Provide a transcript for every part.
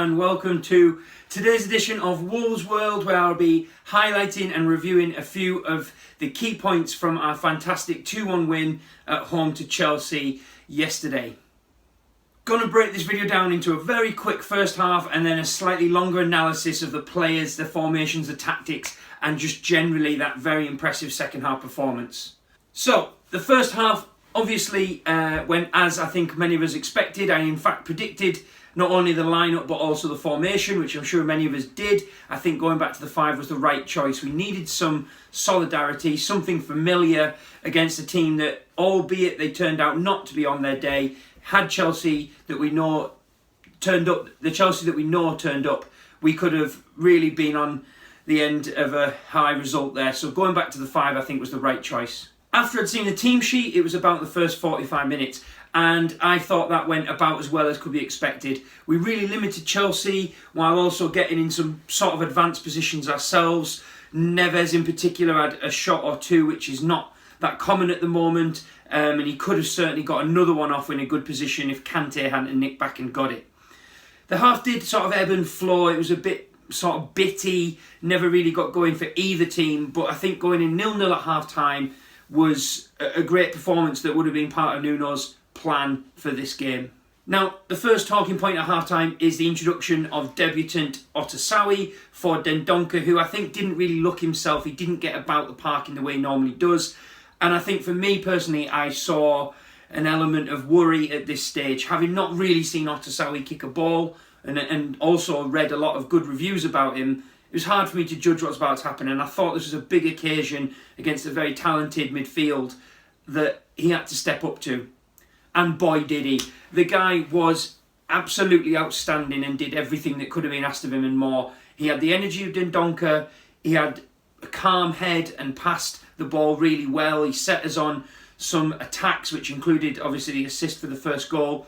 and welcome to today's edition of Wolves World, where I'll be highlighting and reviewing a few of the key points from our fantastic 2-1 win at home to Chelsea yesterday. Going to break this video down into a very quick first half and then a slightly longer analysis of the players, the formations, the tactics, and just generally that very impressive second half performance. So, the first half obviously went as I think many of us expected. I in fact predicted not only the lineup but also the formation, which I'm sure many of us did. I think going back to the 5 was the right choice. We needed some solidarity, something familiar against a team that, albeit they turned out not to be on their day, had Chelsea that we know turned up. The Chelsea that we know turned up, we could have really been on the end of a high result there. So going back to the 5 I think was the right choice. After I'd seen the team sheet, it was about the first 45 minutes, and I thought that went about as well as could be expected. We really limited Chelsea while also getting in some sort of advanced positions ourselves. Neves in particular had a shot or two, which is not that common at the moment, and he could have certainly got another one off in a good position if Kante hadn't nicked back and got it. The half did sort of ebb and flow. It was a bit sort of bitty, never really got going for either team, but I think going in 0-0 at half time was a great performance that would have been part of Nuno's plan for this game. Now, the first talking point at half-time is the introduction of debutant Otasowie for Dendoncker, who I think didn't really look himself. He didn't get about the park in the way he normally does. And I think for me personally, I saw an element of worry at this stage, having not really seen Otasowie kick a ball and also read a lot of good reviews about him. It was hard for me to judge what's about to happen, and I thought this was a big occasion against a very talented midfield that he had to step up to. And boy did he. The guy was absolutely outstanding and did everything that could have been asked of him and more. He had the energy of Dendoncker, he had a calm head and passed the ball really well. He set us on some attacks, which included obviously the assist for the first goal.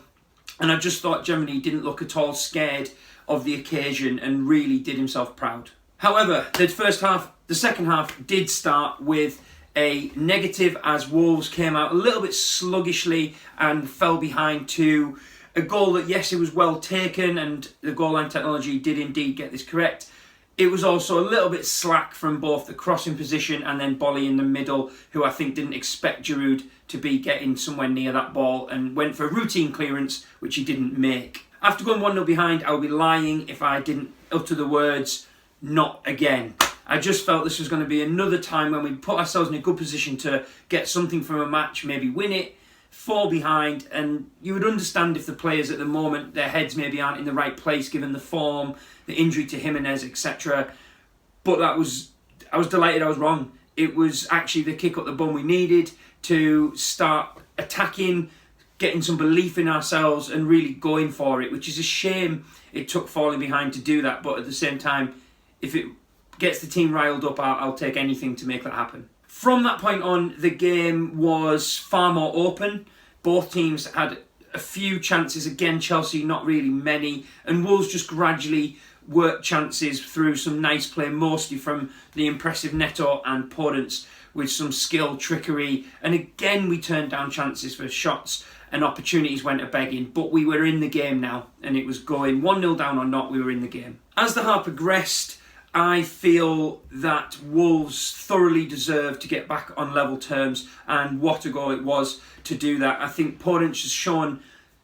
And I just thought generally he didn't look at all scared of the occasion and really did himself proud. However, the second half did start with a negative as Wolves came out a little bit sluggishly and fell behind to a goal that, yes, it was well taken and the goal line technology did indeed get this correct. It was also a little bit slack from both the crossing position and then Bolly in the middle, who I think didn't expect Giroud to be getting somewhere near that ball and went for a routine clearance, which he didn't make. After going 1-0 behind, I would be lying if I didn't utter the words, "not again." I just felt this was going to be another time when we put ourselves in a good position to get something from a match, maybe win it, fall behind, and you would understand if the players at the moment, their heads maybe aren't in the right place given the form, the injury to Jimenez, etc. But I was delighted I was wrong. It was actually the kick up the bum we needed to start attacking, getting some belief in ourselves and really going for it, which is a shame it took falling behind to do that. But at the same time, if it gets the team riled up, I'll take anything to make that happen. From that point on, the game was far more open. Both teams had a few chances. Again, Chelsea not really many. And Wolves just gradually worked chances through some nice play, mostly from the impressive Neto and Podence with some skill, trickery. And again, we turned down chances for shots and opportunities went a begging. But we were in the game now and it was going 1-0 down or not, we were in the game. As the half progressed, I feel that Wolves thoroughly deserved to get back on level terms, and what a goal it was to do that. I think Podence has shown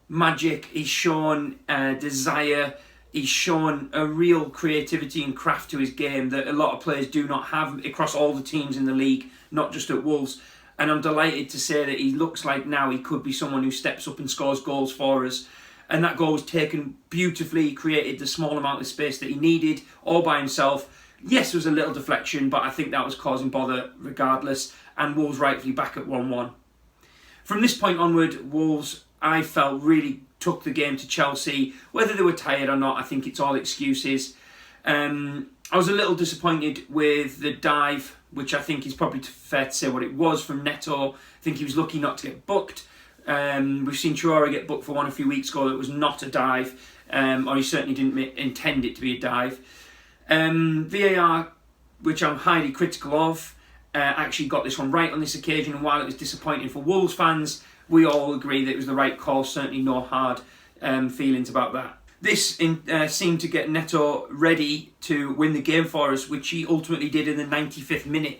magic, he's shown desire, he's shown a real creativity and craft to his game that a lot of players do not have across all the teams in the league, not just at Wolves. And I'm delighted to say that he looks like now he could be someone who steps up and scores goals for us. And that goal was taken beautifully, created the small amount of space that he needed, all by himself. Yes, there was a little deflection, but I think that was causing bother regardless, and Wolves rightfully back at 1-1. From this point onward, Wolves, I felt, really took the game to Chelsea. Whether they were tired or not, I think it's all excuses. I was a little disappointed with the dive, which I think is probably fair to say what it was, from Neto. I think he was lucky not to get booked. We've seen Traore get booked for one a few weeks ago that was not a dive, or he certainly didn't intend it to be a dive. VAR, which I'm highly critical of, actually got this one right on this occasion, and while it was disappointing for Wolves fans, we all agree that it was the right call, certainly no hard feelings about that. This seemed to get Neto ready to win the game for us, which he ultimately did in the 95th minute.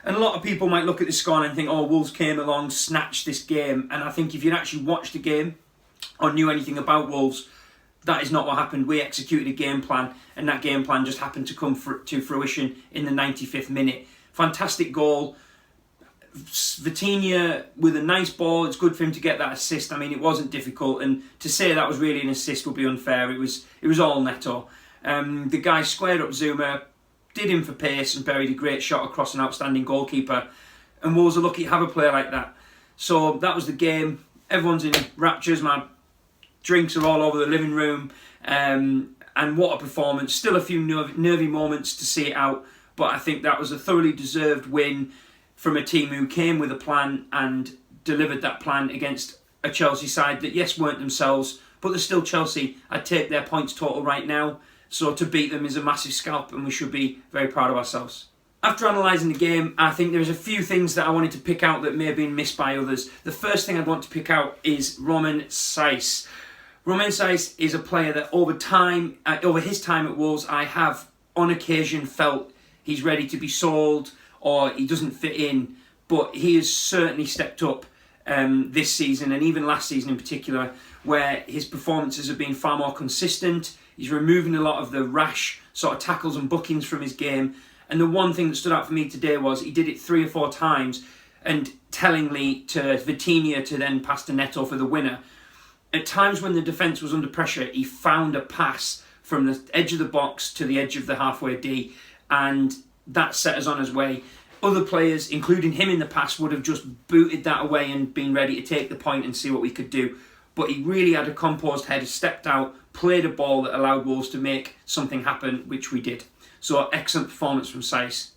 And a lot of people might look at the score and think, oh, Wolves came along, snatched this game. And I think if you'd actually watched the game or knew anything about Wolves, that is not what happened. We executed a game plan, and that game plan just happened to come to fruition in the 95th minute. Fantastic goal. Vitinha with a nice ball. It's good for him to get that assist. I mean, it wasn't difficult, and to say that was really an assist would be unfair. It was all Neto. The guy squared up Zuma, did him for pace, and buried a great shot across an outstanding goalkeeper. And Wolves are lucky to have a player like that. So that was the game. Everyone's in raptures. My drinks are all over the living room. And what a performance. Still a few nervy moments to see it out, but I think that was a thoroughly deserved win from a team who came with a plan and delivered that plan against a Chelsea side that, yes, weren't themselves, but they're still Chelsea. I'd take their points total right now, so to beat them is a massive scalp, and we should be very proud of ourselves. After analysing the game, I think there's a few things that I wanted to pick out that may have been missed by others. The first thing I'd want to pick out is Romain Saïss. Romain Saïss is a player that over his time at Wolves, I have on occasion felt he's ready to be sold or he doesn't fit in, but he has certainly stepped up this season, and even last season in particular, where his performances have been far more consistent. He's removing a lot of the rash sort of tackles and bookings from his game, and the one thing that stood out for me today was he did it 3 or 4 times, and tellingly to Vitinha to then pass to Neto for the winner. At times when the defence was under pressure, he found a pass from the edge of the box to the edge of the halfway D, and that set us on his way. Other players, including him in the past, would have just booted that away and been ready to take the point and see what we could do. But he really had a composed head, stepped out, played a ball that allowed Wolves to make something happen, which we did. So excellent performance from Saïss.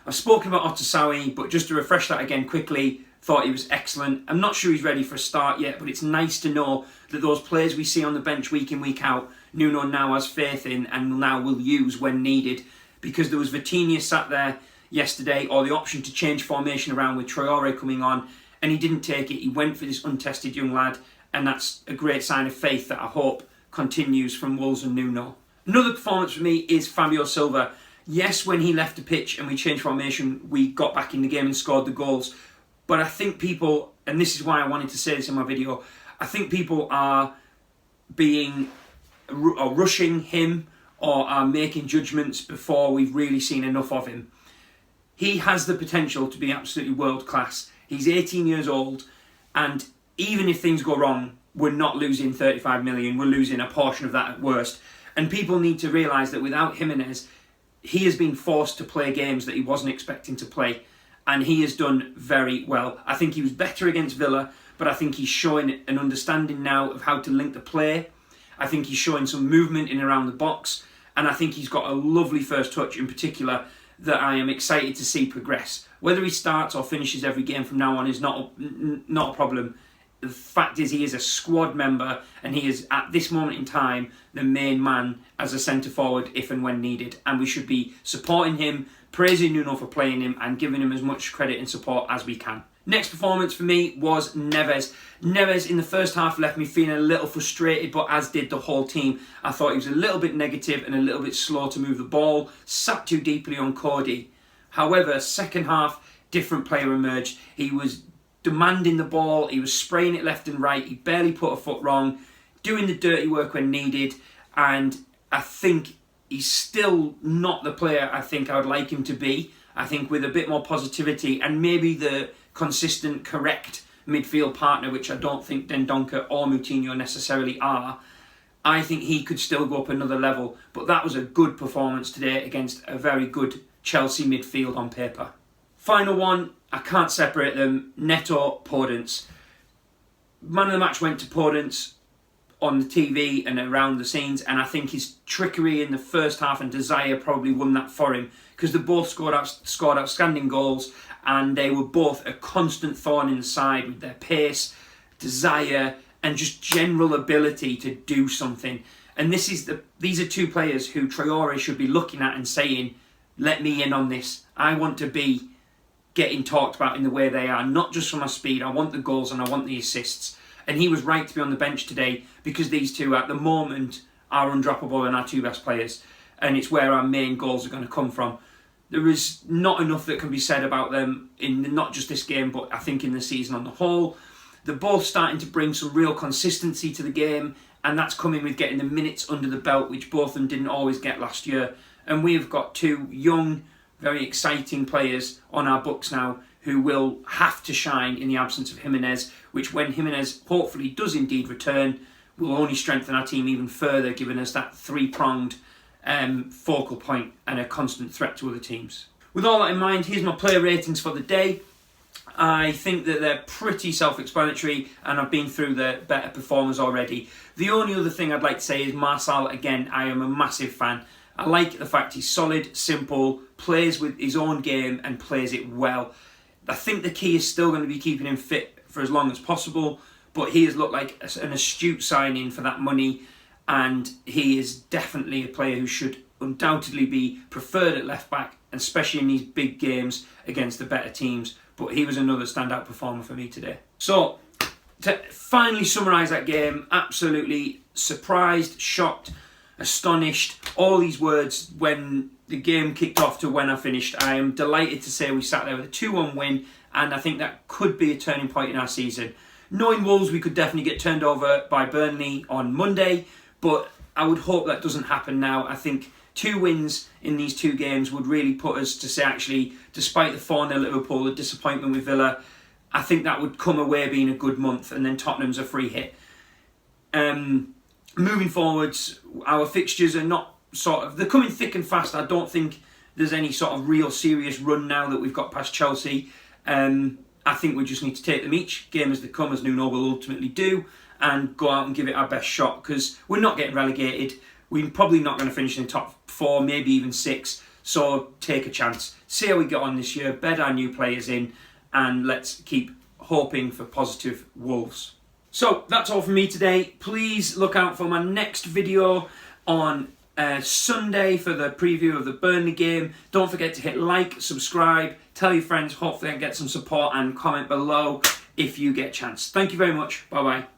I've spoken about Otasowie, but just to refresh that again quickly, thought he was excellent. I'm not sure he's ready for a start yet, but it's nice to know that those players we see on the bench week in, week out, Nuno now has faith in and now will use when needed. Because there was Vitinha sat there yesterday, or the option to change formation around with Traore coming on, and he didn't take it. He went for this untested young lad, and that's a great sign of faith that I hope continues from Wolves and Nuno. Another performance for me is Fabio Silva. Yes, when he left the pitch and we changed formation, we got back in the game and scored the goals. But I think people, and this is why I wanted to say this in my video, I think people are rushing him or are making judgments before we've really seen enough of him. He has the potential to be absolutely world class. He's 18 years old, and even if things go wrong, we're not losing 35 million, we're losing a portion of that at worst. And people need to realise that without Jimenez, he has been forced to play games that he wasn't expecting to play, and he has done very well. I think he was better against Villa, but I think he's showing an understanding now of how to link the play. I think he's showing some movement in and around the box, and I think he's got a lovely first touch in particular that I am excited to see progress. Whether he starts or finishes every game from now on is not a problem. The fact is he is a squad member, and he is at this moment in time the main man as a centre forward if and when needed, and we should be supporting him, praising Nuno for playing him and giving him as much credit and support as we can. Next performance for me was Neves. Neves in the first half left me feeling a little frustrated, but as did the whole team. I thought he was a little bit negative and a little bit slow to move the ball, sat too deeply on Cody. However, second half, different player emerged. He was demanding the ball, he was spraying it left and right, he barely put a foot wrong, doing the dirty work when needed, and I think he's still not the player I think I would like him to be. I think with a bit more positivity and maybe the consistent, correct midfield partner, which I don't think Dendoncker or Moutinho necessarily are, I think he could still go up another level. But that was a good performance today against a very good Chelsea midfield on paper. Final one, I can't separate them, Neto Podence. Man of the match went to Podence on the TV and around the scenes, and I think his trickery in the first half and desire probably won that for him, because they both scored outstanding goals, and they were both a constant thorn in the side with their pace, desire, and just general ability to do something. And these are two players who Traore should be looking at and saying, let me in on this. I want to be getting talked about in the way they are, not just for my speed. I want the goals and I want the assists. And he was right to be on the bench today because these two at the moment are undroppable and our two best players. And it's where our main goals are going to come from. There is not enough that can be said about them in not just this game, but I think in the season on the whole. They're both starting to bring some real consistency to the game, and that's coming with getting the minutes under the belt, which both of them didn't always get last year. And we've got two young, very exciting players on our books now who will have to shine in the absence of Jimenez, which when Jimenez hopefully does indeed return, will only strengthen our team even further, giving us that three-pronged focal point and a constant threat to other teams. With all that in mind, here's my player ratings for the day. I think that they're pretty self-explanatory, and I've been through the better performers already. The only other thing I'd like to say is Marçal, again, I am a massive fan. I like the fact he's solid, simple, plays with his own game and plays it well. I think the key is still going to be keeping him fit for as long as possible, but he has looked like an astute signing for that money, and he is definitely a player who should undoubtedly be preferred at left back, especially in these big games against the better teams. But he was another standout performer for me today. So, to finally summarise that game, absolutely surprised, shocked, astonished, all these words when the game kicked off to when I finished. I am delighted to say we sat there with a 2-1 win, and I think that could be a turning point in our season. Knowing Wolves, we could definitely get turned over by Burnley on Monday, but I would hope that doesn't happen now. I think 2 wins in these 2 games would really put us to say, actually, despite the 4-0 Liverpool, the disappointment with Villa, I think that would come away being a good month, and then Tottenham's a free hit. Moving forwards, our fixtures are not they're coming thick and fast. I don't think there's any sort of real serious run now that we've got past Chelsea. I think we just need to take them each game as they come, as Nuno will ultimately do, and go out and give it our best shot, because we're not getting relegated. We're probably not going to finish in the top 4, maybe even 6. So take a chance. See how we get on this year. Bed our new players in. And let's keep hoping for positive Wolves. So that's all from me today. Please look out for my next video on Sunday for the preview of the Burnley game. Don't forget to hit like, subscribe, tell your friends. Hopefully I get some support, and comment below if you get a chance. Thank you very much. Bye-bye.